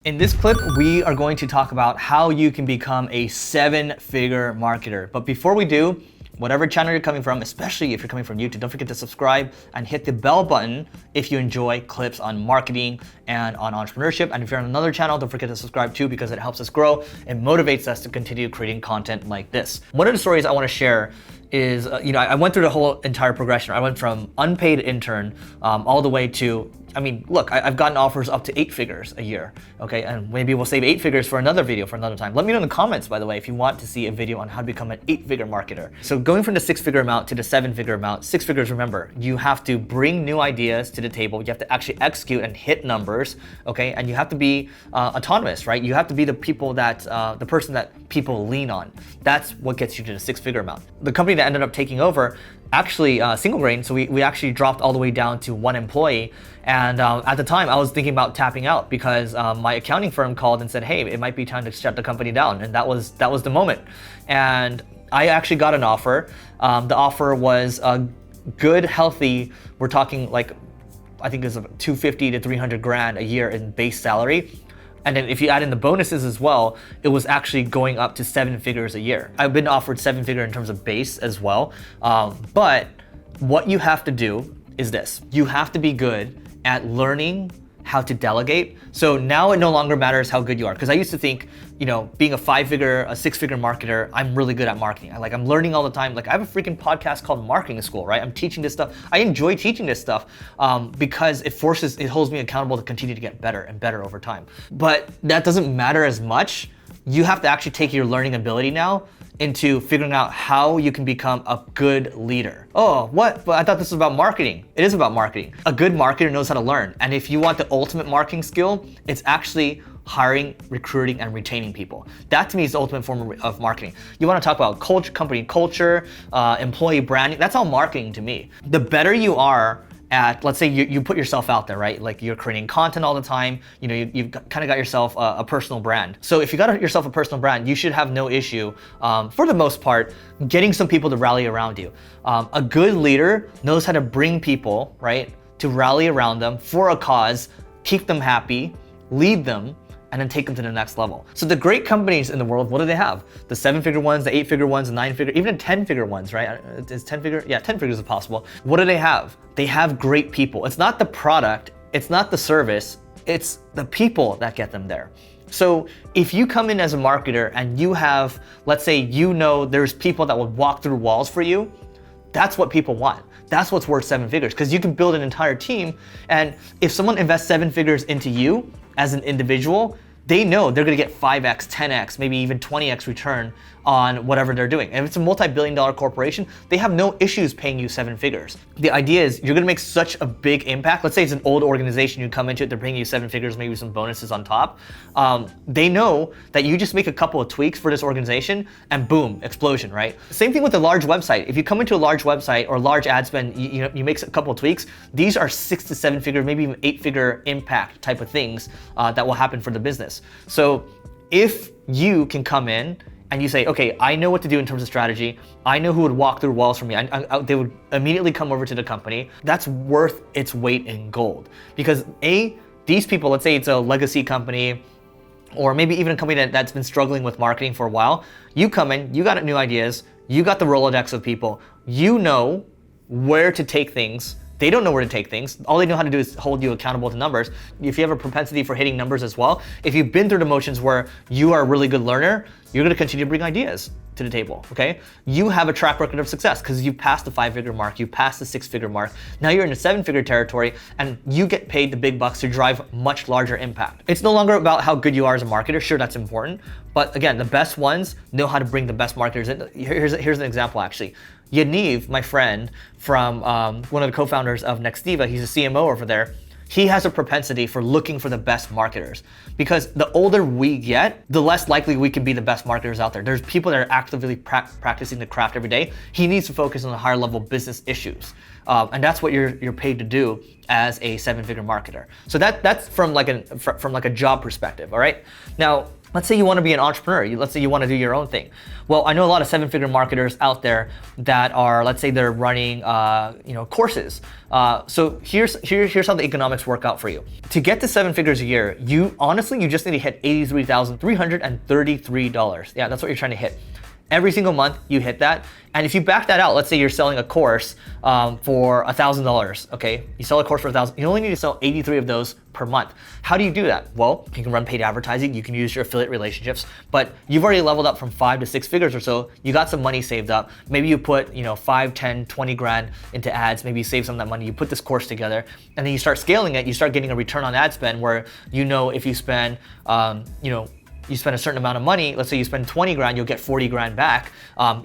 In this clip, we are going to talk about how you can become a 7-figure marketer. But before we do, whatever channel you're coming from, especially if you're coming from YouTube, don't forget to subscribe and hit the bell button if you enjoy clips on marketing and on entrepreneurship. And if you're on another channel, don't forget to subscribe too, because it helps us grow and motivates us to continue creating content like this. One of the stories I want to share is, I went through the whole entire progression. I went from unpaid intern all the way to, look, I've gotten offers up to 8 figures a year, okay? And maybe we'll save 8 figures for another video for another time. Let me know in the comments, by the way, if you want to see a video on how to become an 8-figure marketer. So going from the 6-figure amount to the 7-figure amount, 6 figures, remember, you have to bring new ideas to the table. You have to actually execute and hit numbers, okay? And you have to be autonomous, right? You have to be the people that, the person that people lean on. That's what gets you to the 6-figure amount. The company that ended up taking over, actually single grain, so we actually dropped all the way down to 1 employee. And at the time, I was thinking about tapping out because my accounting firm called and said, hey, it might be time to shut the company down. And that was the moment. And I actually got an offer. The offer was good, healthy. We're talking like, I think it's 250 to 300 grand a year in base salary. And then if you add in the bonuses as well, it was actually going up to 7 figures a year. I've been offered 7-figure in terms of base as well. But what you have to do is this. You have to be good at learning how to delegate. So now it no longer matters how good you are. Because I used to think, being a 5-figure, a 6-figure marketer, I'm really good at marketing. I'm learning all the time. Like I have a freaking podcast called Marketing School, right? I'm teaching this stuff. I enjoy teaching this stuff because it holds me accountable to continue to get better and better over time. But that doesn't matter as much. You have to actually take your learning ability now into figuring out how you can become a good leader. Oh, what? But I thought this was about marketing. It is about marketing. A good marketer knows how to learn. And if you want the ultimate marketing skill, it's actually hiring, recruiting, and retaining people. That to me is the ultimate form of marketing. You want to talk about culture, company culture, employee branding. That's all marketing to me. The better you are at, let's say you put yourself out there, right? Like you're creating content all the time. You've kind of got yourself a personal brand. So if you got yourself a personal brand, you should have no issue, for the most part, getting some people to rally around you. A good leader knows how to bring people, right, to rally around them for a cause, keep them happy, lead them, and then take them to the next level. So the great companies in the world, what do they have? The 7-figure ones, the 8-figure ones, the 9-figure, even 10-figure ones, right? Is 10-figure? Yeah, 10 figures is possible. What do they have? They have great people. It's not the product, it's not the service, it's the people that get them there. So if you come in as a marketer and you have, let's say, there's people that will walk through walls for you, that's what people want. That's what's worth 7 figures, because you can build an entire team. And if someone invests 7 figures into you as an individual, they know they're gonna get 5x, 10x, maybe even 20x return on whatever they're doing. And if it's a multi-billion-dollar corporation, they have no issues paying you 7 figures. The idea is you're gonna make such a big impact. Let's say it's an old organization, you come into it, they're paying you 7 figures, maybe some bonuses on top. They know that you just make a couple of tweaks for this organization and boom, explosion, right? Same thing with a large website. If you come into a large website or large ad spend, you make a couple of tweaks, these are 6 to 7 figure, maybe even 8-figure impact type of things that will happen for the business. So if you can come in and you say, okay, I know what to do in terms of strategy. I know who would walk through walls for me. They would immediately come over to the company. That's worth its weight in gold. Because these people, let's say it's a legacy company, or maybe even a company that's been struggling with marketing for a while. You come in, you got new ideas, you got the Rolodex of people, you know where to take things. They don't know where to take things. All they know how to do is hold you accountable to numbers. If you have a propensity for hitting numbers as well, if you've been through the motions where you are a really good learner, you're gonna continue to bring ideas to the table, okay? You have a track record of success because you passed the 5-figure mark, you passed the 6-figure mark. Now you're in the 7-figure territory and you get paid the big bucks to drive much larger impact. It's no longer about how good you are as a marketer. Sure, that's important. But again, the best ones know how to bring the best marketers in. Here's an example actually. Yaniv, my friend from one of the co-founders of Nextiva, he's a CMO over there. He has a propensity for looking for the best marketers, because the older we get, the less likely we can be the best marketers out there. There's people that are actively practicing the craft every day. He needs to focus on the higher level business issues. And that's what you're paid to do as a 7-figure marketer. So that's from like a job perspective, all right? Now, Let's say you want to be an entrepreneur. Let's say you want to do your own thing. Well, I know a lot of seven-figure marketers out there that are, let's say they're running, courses. So here's how the economics work out for you. To get to 7 figures a year, you just need to hit $83,333. Yeah, that's what you're trying to hit. Every single month you hit that. And if you back that out, let's say you're selling a course for $1,000, okay? You sell a course for $1,000, you only need to sell 83 of those per month. How do you do that? Well, you can run paid advertising, you can use your affiliate relationships, but you've already leveled up from 5 to 6 figures or so. You got some money saved up. Maybe you put 5, 10, 20 grand into ads, maybe you save some of that money, you put this course together, and then you start scaling it, you start getting a return on ad spend where if you spend, you spend a certain amount of money, let's say you spend 20 grand, you'll get 40 grand back.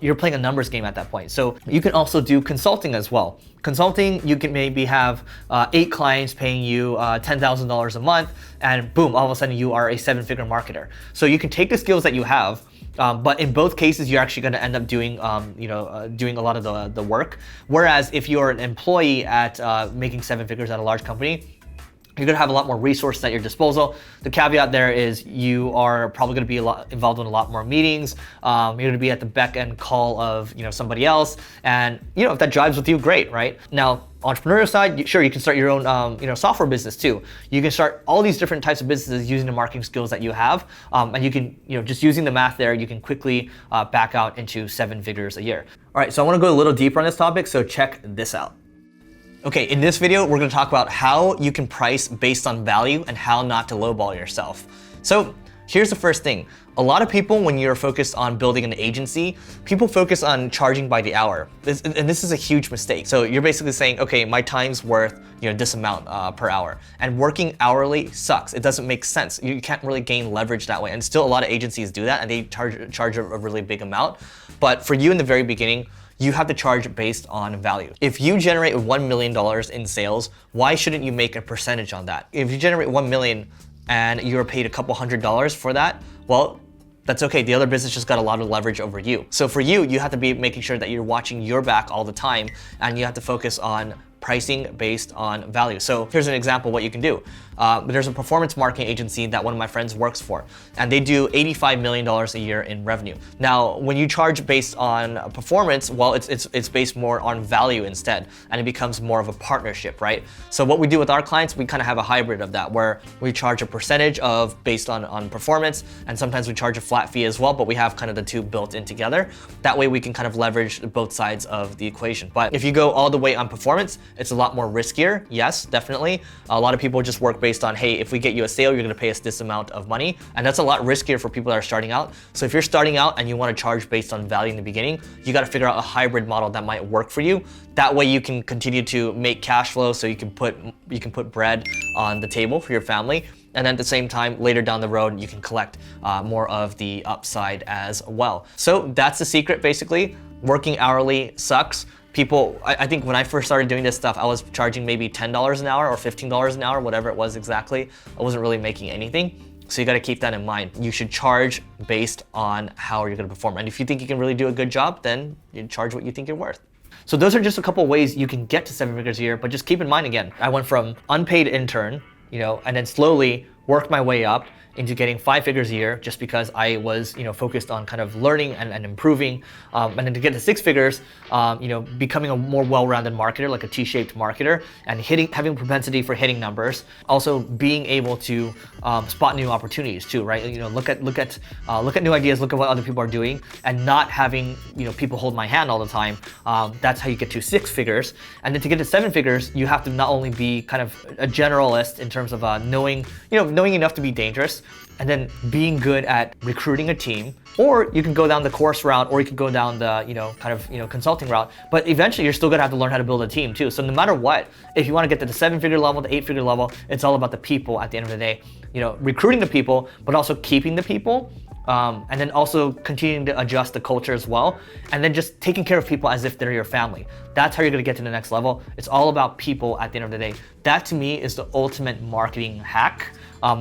You're playing a numbers game at that point. So you can also do consulting as well. Consulting, you can maybe have 8 clients paying you $10,000 a month, and boom, all of a sudden you are a 7-figure marketer. So you can take the skills that you have, but in both cases, you're actually going to end up doing, doing a lot of the work. Whereas if you're an employee at making 7 figures at a large company, you're gonna have a lot more resources at your disposal. The caveat there is you are probably gonna be involved in a lot more meetings. You're gonna be at the beck and call of somebody else, and if that jives with you, great, right? Now, entrepreneurial side, sure, you can start your own software business too. You can start all these different types of businesses using the marketing skills that you have, and you can just using the math there, you can quickly back out into 7 figures a year. All right, so I want to go a little deeper on this topic, so check this out. Okay, in this video, we're gonna talk about how you can price based on value and how not to lowball yourself. So here's the first thing. A lot of people, when you're focused on building an agency, people focus on charging by the hour. This is a huge mistake. So you're basically saying, okay, my time's worth this amount per hour. And working hourly sucks. It doesn't make sense. You can't really gain leverage that way. And still a lot of agencies do that and they charge a really big amount. But for you in the very beginning, you have to charge based on value. If you generate $1 million in sales, why shouldn't you make a percentage on that? If you generate 1 million and you're paid a couple $100s for that, well, that's okay. The other business just got a lot of leverage over you. So for you, you have to be making sure that you're watching your back all the time, and you have to focus on pricing based on value. So here's an example of what you can do. There's a performance marketing agency that one of my friends works for, and they do $85 million a year in revenue. Now, when you charge based on performance, well, it's based more on value instead, and it becomes more of a partnership, right? So what we do with our clients, we kind of have a hybrid of that, where we charge a percentage based on performance, and sometimes we charge a flat fee as well, but we have kind of the two built in together. That way we can kind of leverage both sides of the equation. But if you go all the way on performance, it's a lot more riskier. Yes, definitely. A lot of people just work based on, hey, if we get you a sale, you're gonna pay us this amount of money. And that's a lot riskier for people that are starting out. So if you're starting out and you wanna charge based on value in the beginning, you gotta figure out a hybrid model that might work for you. That way you can continue to make cash flow, so you can put bread on the table for your family. And then at the same time, later down the road, you can collect more of the upside as well. So that's the secret, basically. Working hourly sucks. People, I think when I first started doing this stuff, I was charging maybe $10 an hour or $15 an hour, whatever it was exactly. I wasn't really making anything. So you gotta keep that in mind. You should charge based on how you're gonna perform. And if you think you can really do a good job, then you charge what you think you're worth. So those are just a couple of ways you can get to 7 figures a year, but just keep in mind again, I went from unpaid intern, and then slowly worked my way up into getting 5 figures a year, just because I was, focused on kind of learning and improving, and then to get to 6 figures, becoming a more well-rounded marketer, like a T-shaped marketer, and having a propensity for hitting numbers. Also being able to spot new opportunities too, right? Look at new ideas, look at what other people are doing, and not having people hold my hand all the time. That's how you get to 6 figures. And then to get to 7 figures, you have to not only be kind of a generalist in terms of knowing enough to be dangerous, and then being good at recruiting a team, or you can go down the course route, or you can go down the consulting route. But eventually, you're still gonna have to learn how to build a team too. So no matter what, if you want to get to the 7-figure level, the 8-figure level, it's all about the people at the end of the day. Recruiting the people, but also keeping the people. And then also continuing to adjust the culture as well, and then just taking care of people as if they're your family. That's how you're gonna get to the next level. It's all about people at the end of the day. That to me is the ultimate marketing hack.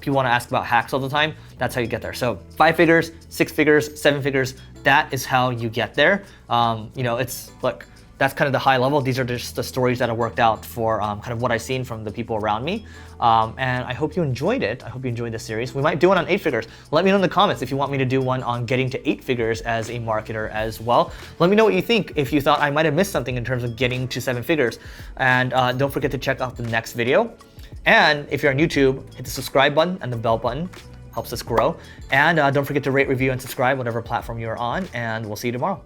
People wanna ask about hacks all the time. That's how you get there. So 5 figures, 6 figures, 7 figures, that is how you get there. Look, that's kind of the high level. These are just the stories that have worked out for kind of what I've seen from the people around me. And I hope you enjoyed it. I hope you enjoyed this series. We might do one on 8 figures. Let me know in the comments if you want me to do one on getting to 8 figures as a marketer as well. Let me know what you think, if you thought I might have missed something in terms of getting to 7 figures. And don't forget to check out the next video. And if you're on YouTube, hit the subscribe button and the bell button. Helps us grow. And don't forget to rate, review, and subscribe, whatever platform you're on. And we'll see you tomorrow.